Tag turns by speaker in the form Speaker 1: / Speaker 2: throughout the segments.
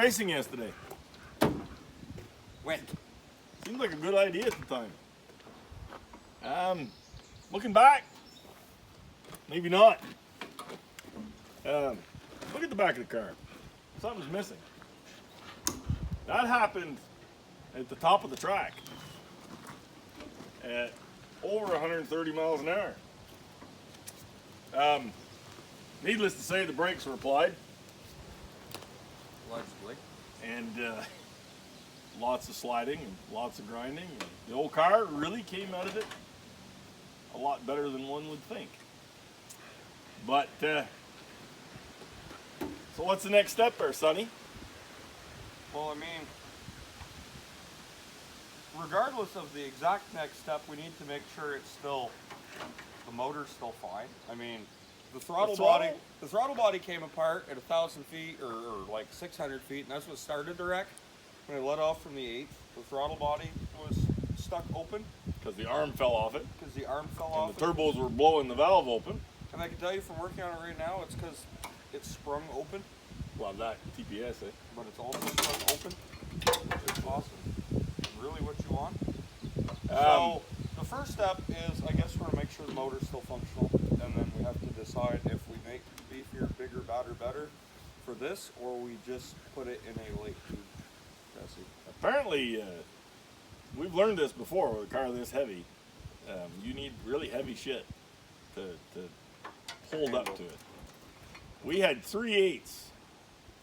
Speaker 1: racing yesterday.
Speaker 2: Went.
Speaker 1: Seemed like a good idea at the time. Looking back, maybe not. Look at the back of the car. Something's missing. That happened at the top of the track at over 130 miles an hour. Needless to say, the brakes were applied.
Speaker 2: Allegedly.
Speaker 1: And lots of sliding and lots of grinding. And the old car really came out of it a lot better than one would think. But, so what's the next step there, Sonny?
Speaker 2: Well, I mean, regardless of the exact next step, we need to make sure it's still, the motor's still fine. I mean, the throttle body came apart at 1,000 feet or like 600 feet, and that's what started the wreck. When I let off from the 8th, the throttle body was stuck open.
Speaker 1: Because the arm fell off it.
Speaker 2: Because the arm fell off.
Speaker 1: And the turbos were blowing the valve open.
Speaker 2: And I can tell you from working on it right now, it's because it's sprung open.
Speaker 1: Well, that TPS, eh?
Speaker 2: But it's also sprung open. It's awesome. Really what you want. So the first step is, I guess, we're going to make sure the motor's still functional. And then we have to decide if we make beefier, bigger, badder, better for this, or we just put it in a late tube chassis.
Speaker 1: Apparently, we've learned this before with a car this heavy. You need really heavy shit to hold up to it. We had 3/8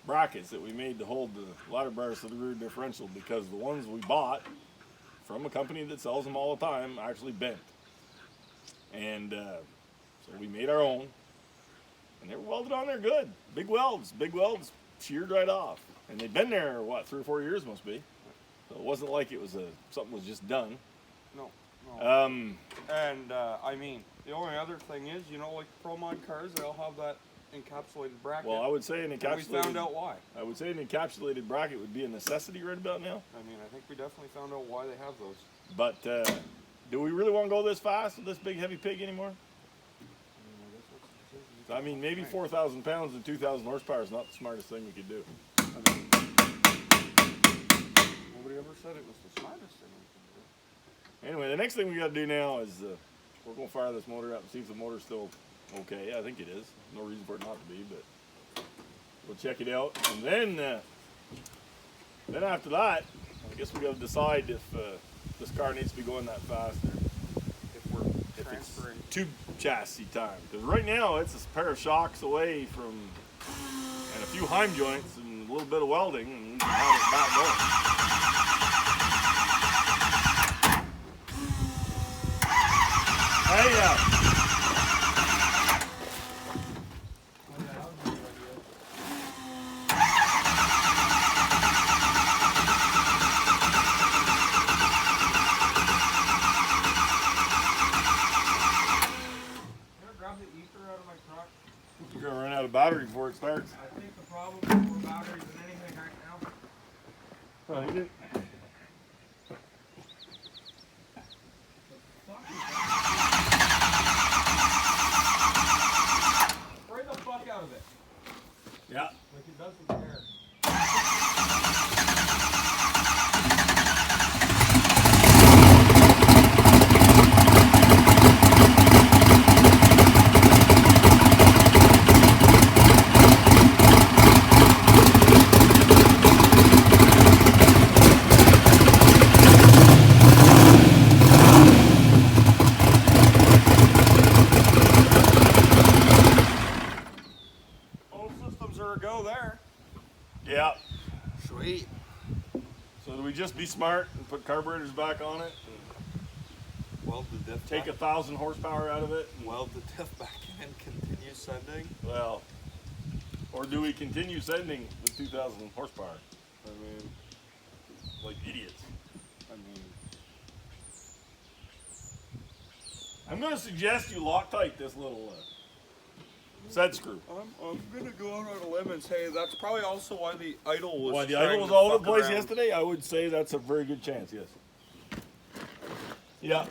Speaker 1: brackets that we made to hold the ladder bars to the rear differential because the ones we bought from a company that sells them all the time actually bent. And so we made our own, and they were welded on there good. Big welds, sheared right off. And they've been there, what, 3 or 4 years must be. So it wasn't like it was something was just done.
Speaker 2: No.
Speaker 1: And
Speaker 2: I mean, the only other thing is, you know, like the Pro Mod cars, they all have that encapsulated bracket.
Speaker 1: Well, I would say an encapsulated.
Speaker 2: We found out why.
Speaker 1: I would say an encapsulated bracket would be a necessity right about now.
Speaker 2: I mean, I think we definitely found out why they have those.
Speaker 1: But do we really want to go this fast with this big heavy pig anymore? I mean, maybe 4,000 pounds and 2,000 horsepower is not the smartest thing we could do.
Speaker 2: I mean, nobody ever said it was the smartest thing we could do.
Speaker 1: Anyway, the next thing we got to do now is we're going to fire this motor up and see if the motor's still okay. I think it is. No reason for it not to be, but we'll check it out. And then after that, I guess we got to decide if this car needs to be going that fast or if it's tube chassis time. Because right now it's a pair of shocks away from and a few Heim joints and a little bit of welding, and we can have it back going. Hey, you're gonna run out of battery before it starts.
Speaker 2: I think the problem is more batteries than anything right now.
Speaker 1: Well, you did.
Speaker 2: Spray the fuck out of it.
Speaker 1: Yeah.
Speaker 2: Like it does with the air.
Speaker 1: Yeah.
Speaker 2: Sweet.
Speaker 1: So do we just be smart and put carburetors back on it?
Speaker 2: Weld the diff
Speaker 1: Take 1,000 horsepower out of it?
Speaker 2: Weld the diff back in and continue sending?
Speaker 1: Well, or do we continue sending with 2,000 horsepower?
Speaker 2: I mean,
Speaker 1: like idiots.
Speaker 2: I mean,
Speaker 1: I'm going to suggest you Loctite this little set screw.
Speaker 2: I'm gonna go out on a limb and say that's probably also why the idle was.
Speaker 1: Why the idle was all over the place yesterday? I would say that's a very good chance. Yes. Yeah.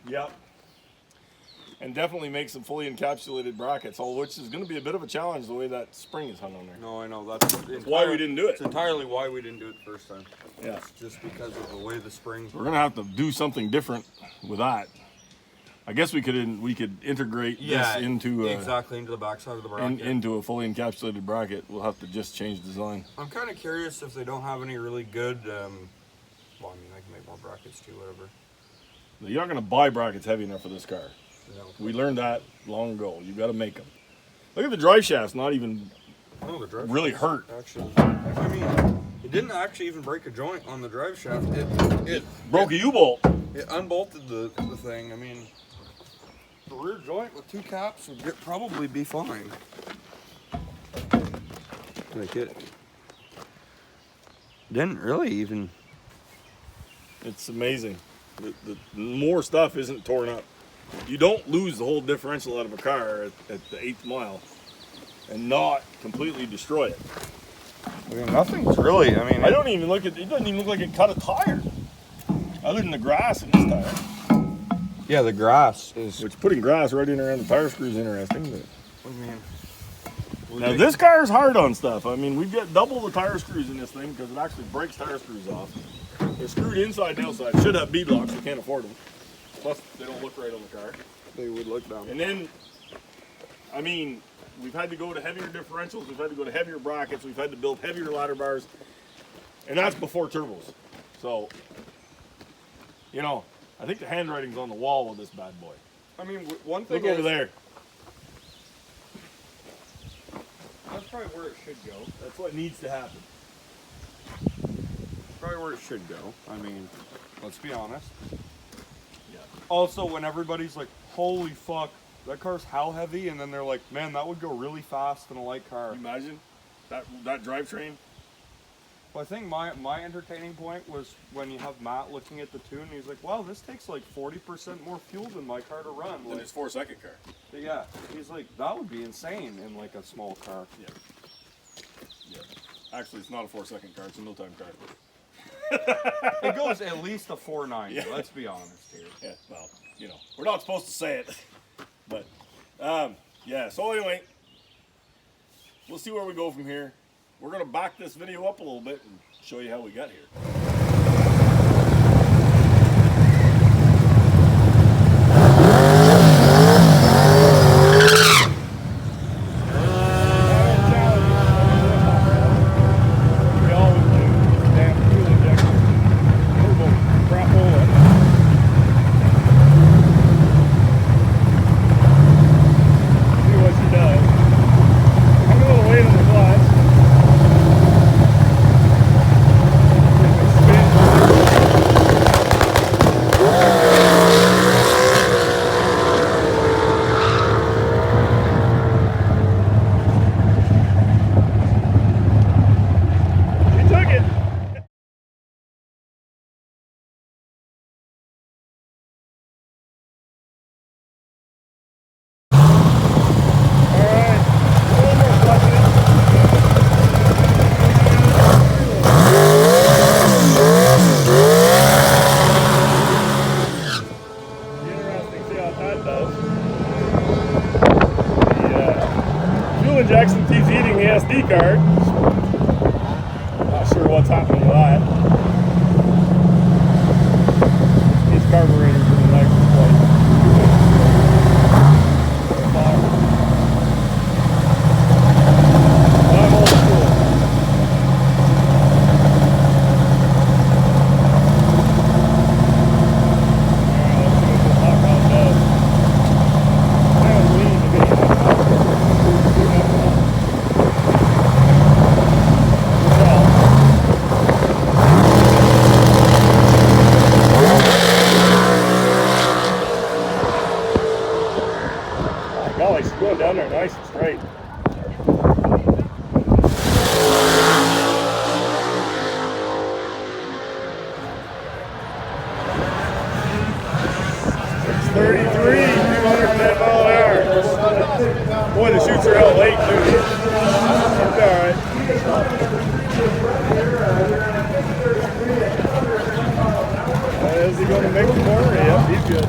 Speaker 1: Yeah. and definitely make some fully encapsulated brackets, all which is going to be a bit of a challenge the way that spring is hung on there.
Speaker 2: No, I know. That's
Speaker 1: why we didn't do it.
Speaker 2: It's entirely why we didn't do it the first time.
Speaker 1: Yeah.
Speaker 2: It's just because of the way the springs
Speaker 1: We're going to have to do something different with that. I guess we could integrate this into
Speaker 2: exactly into the backside of the bracket.
Speaker 1: into a fully encapsulated bracket. We'll have to just change design.
Speaker 2: I'm kind of curious if they don't have any really good. Well, I mean, I can make more brackets too, whatever.
Speaker 1: You're not going to buy brackets heavy enough for this car.
Speaker 2: No.
Speaker 1: We learned that long ago. You got to make them. Look at the drive shaft's not even
Speaker 2: the drive
Speaker 1: really hurt.
Speaker 2: Actually, I mean, it didn't actually even break a joint on the drive shaft. It
Speaker 1: broke a U-bolt.
Speaker 2: It unbolted the thing. I mean, the rear joint with 2 caps would probably be fine. Like it didn't really even.
Speaker 1: It's amazing. The more stuff isn't torn up. You don't lose the whole differential out of a car at the 8th mile and not completely destroy it.
Speaker 2: I mean, nothing's really. I mean,
Speaker 1: it doesn't even look like it cut a tire, other than the grass in this tire.
Speaker 2: Yeah, the grass is.
Speaker 1: Which putting grass right in around the tire screw is interesting. But
Speaker 2: I mean,
Speaker 1: now this car is hard on stuff. I mean, we've got double the tire screws in this thing because it actually breaks tire screws off. They're screwed inside and outside. Should have bead locks. We can't afford them. Plus, they don't look right on the car.
Speaker 2: They would look dumb.
Speaker 1: And then, I mean, we've had to go to heavier differentials. We've had to go to heavier brackets. We've had to build heavier ladder bars. And that's before turbos. So, you know, I think the handwriting's on the wall with this bad boy.
Speaker 2: I mean, one thing
Speaker 1: Look over there.
Speaker 2: That's probably where it should go.
Speaker 1: That's what needs to happen.
Speaker 2: Probably where it should go. I mean, let's be honest.
Speaker 1: Yeah.
Speaker 2: Also, when everybody's like, holy fuck, that car's how heavy? And then they're like, man, that would go really fast in a light car.
Speaker 1: Can you imagine that drivetrain?
Speaker 2: Well, I think my entertaining point was when you have Matt looking at the tune, and he's like, wow, this takes like 40% more fuel than my car to run.
Speaker 1: Than his 4-second car.
Speaker 2: Yeah. He's like, that would be insane in like a small car.
Speaker 1: Yeah. Yeah. Actually, it's not a 4-second car. It's a no-time car.
Speaker 2: It goes at least a 490.
Speaker 1: Yeah.
Speaker 2: Let's be honest here.
Speaker 1: Yeah, well, you know, we're not supposed to say it, but yeah. So anyway, we'll see where we go from here. We're gonna back this video up a little bit and show you how we got here. Jackson keeps eating the SD card. Not sure what's happening with that. His carburetor's in the nicest place. I'm old school. Alright, let's see what this hot rod does. That was lean to me. Golly, she's going down there nice and straight. It's 33, 210 mile an hour. Boy, the chutes are out late too. It's alright. Is he going to make the corner? Yep, he's good.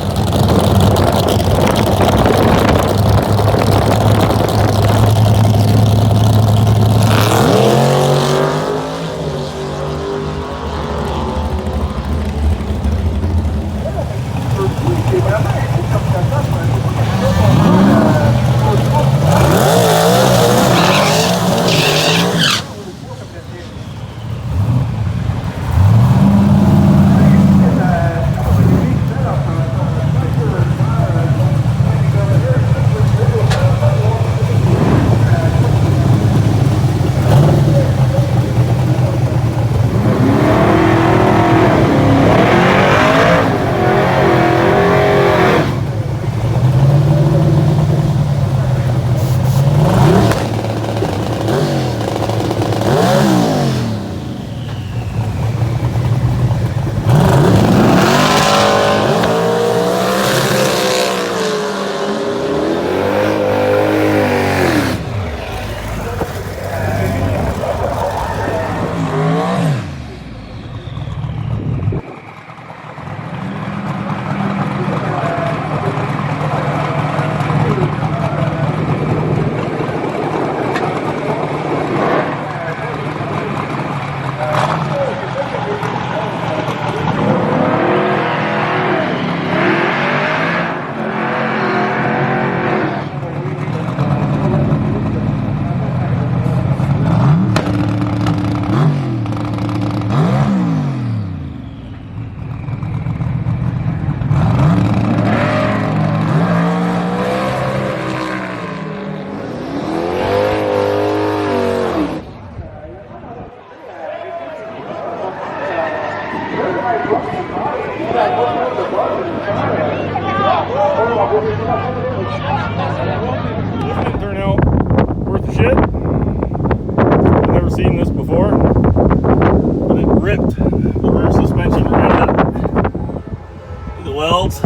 Speaker 1: Didn't turn out worth a shit. I've never seen this before, but it ripped the rear suspension right up. The welds,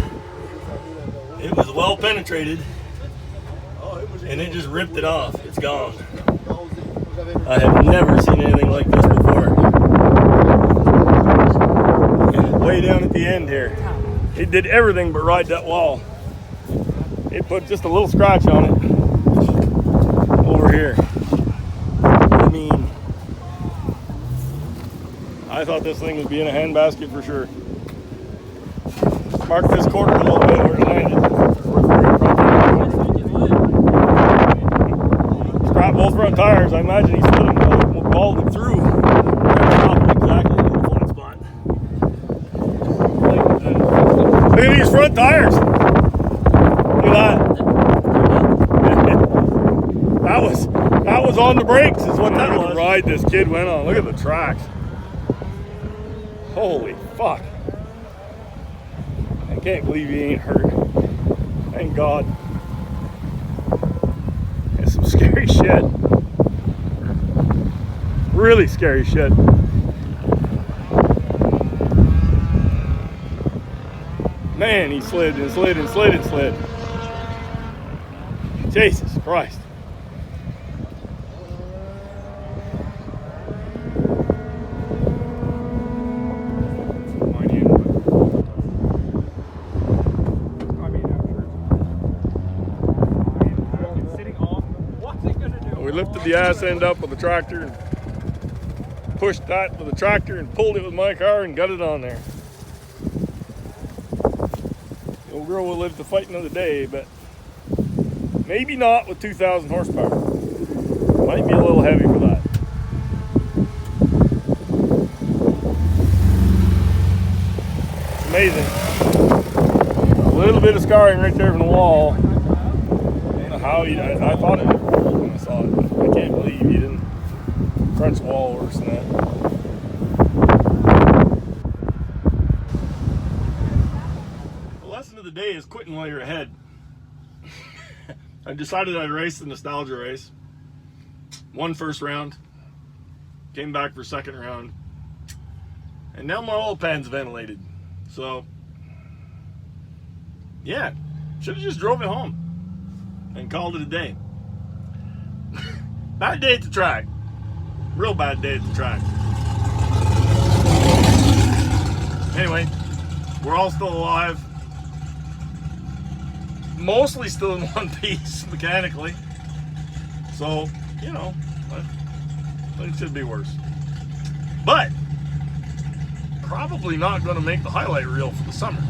Speaker 1: it was well penetrated, and it just ripped it off. It's gone. I have never seen anything like this before. And way down at the end here, it did everything but ride that wall. It put just a little scratch on it over here. I mean, I thought this thing would be in a handbasket for sure. Mark this corner a little bit where it landed. Scrap both front tires. I imagine he slid them, balled them through. Exactly in the flat spot. Look at these front tires. Look at that. That was on the brakes is what that was. The ride this kid went on. Look at the tracks. Holy fuck. I can't believe he ain't hurt. Thank God. It's some scary shit. Really scary shit. Man, he slid and slid and slid and slid. Jesus Christ. We lifted the ass end up with the tractor and pushed that with the tractor and pulled it with my car and got it on there. The old girl will live to fight another day, but maybe not with 2,000 horsepower. Might be a little heavy for that. It's amazing. A little bit of scarring right there from the wall. I don't know how I thought it would roll when I saw it, but I can't believe you didn't crunch the wall worse than that. The lesson of the day is quitting while you're ahead. I decided I'd race the nostalgia race. Won first round, came back for second round, and now my oil pan's ventilated. So, yeah, should have just drove it home and called it a day. Bad day at the track. Real bad day at the track. Anyway, we're all still alive. mostly still in one piece mechanically. So, you know, it should be worse. But probably not going to make the highlight reel for the summer.